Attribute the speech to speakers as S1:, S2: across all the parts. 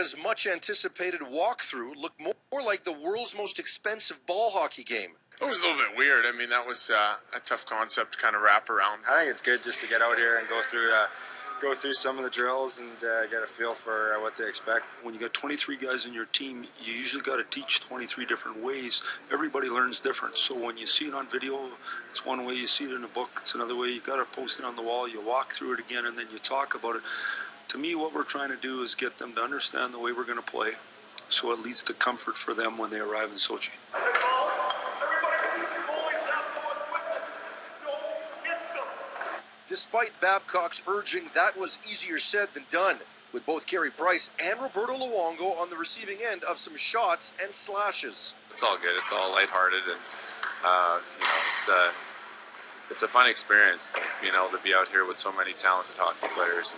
S1: Canada's much-anticipated walkthrough looked more like the world's most expensive ball hockey game.
S2: It was a little bit weird. I mean, that was a tough concept to kind of wrap around.
S3: I think it's good just to get out here and go through some of the drills and get a feel for what to expect.
S4: When you got 23 guys in your team, you usually got to teach 23 different ways. Everybody learns different. So when you see it on video, it's one way. You see it in a book, it's another way. You got to post it on the wall. You walk through it again, and then you talk about it. To me, what we're trying to do is get them to understand the way we're going to play, so it leads to comfort for them when they arrive in Sochi.
S1: Despite Babcock's urging, that was easier said than done, with both Carey Price and Roberto Luongo on the receiving end of some shots and slashes.
S5: It's all good. It's all lighthearted, and it's a fun experience, being able to be out here with so many talented hockey players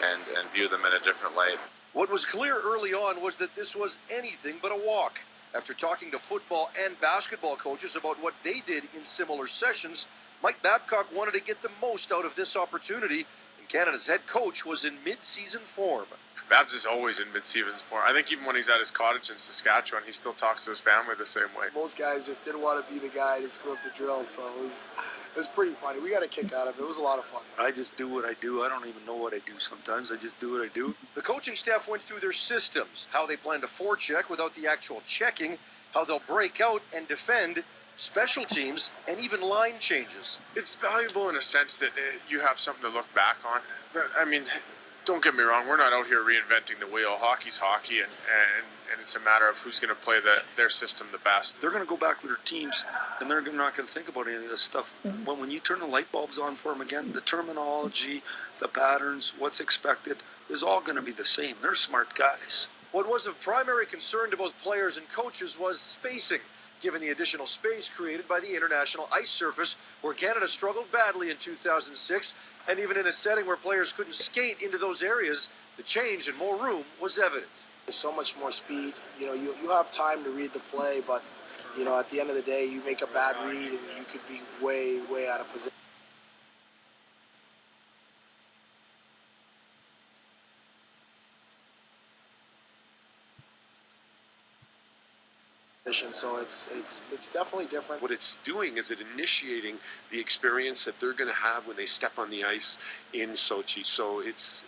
S5: and view them in a different light.
S1: What was clear early on was that this was anything but a walk. After talking to football and basketball coaches about what they did in similar sessions, Mike Babcock wanted to get the most out of this opportunity, and Canada's head coach was in mid-season form.
S2: Babs is always in mid-season form. I think even when he's at his cottage in Saskatchewan, he still talks to his family the same way.
S6: Most guys just didn't want to be the guy to screw up the drill, so it was pretty funny. We got a kick out of it. It was a lot of fun.
S4: I just do what I do. I don't even know what I do sometimes. I just do what I do.
S1: The coaching staff went through their systems, how they plan to forecheck without the actual checking, how they'll break out and defend, special teams, and even line changes.
S2: It's valuable in a sense that you have something to look back on. I mean, don't get me wrong, we're not out here reinventing the wheel. Hockey's hockey, and it's a matter of who's going to play their system the best.
S4: They're going to go back to their teams, and they're not going to think about any of this stuff. When you turn the light bulbs on for them again, the terminology, the patterns, what's expected is all going to be the same. They're smart guys.
S1: What was of primary concern to both players and coaches was spacing, given the additional space created by the international ice surface, where Canada struggled badly in 2006, and even in a setting where players couldn't skate into those areas, the change and more room was evident.
S6: There's so much more speed. You have time to read the play, but, at the end of the day, you make a bad read and you could be way, way out of position. So it's definitely different.
S7: What it's doing is initiating the experience that they're going to have when they step on the ice in Sochi. So it's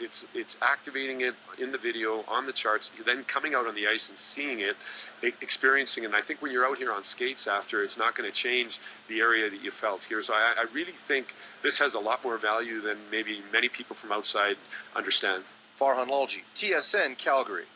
S7: activating it in the video, on the charts, then coming out on the ice and seeing it, experiencing it. And I think when you're out here on skates after, it's not going to change the area that you felt here. So I really think this has a lot more value than maybe many people from outside understand.
S1: Farhan Lalji, TSN, Calgary.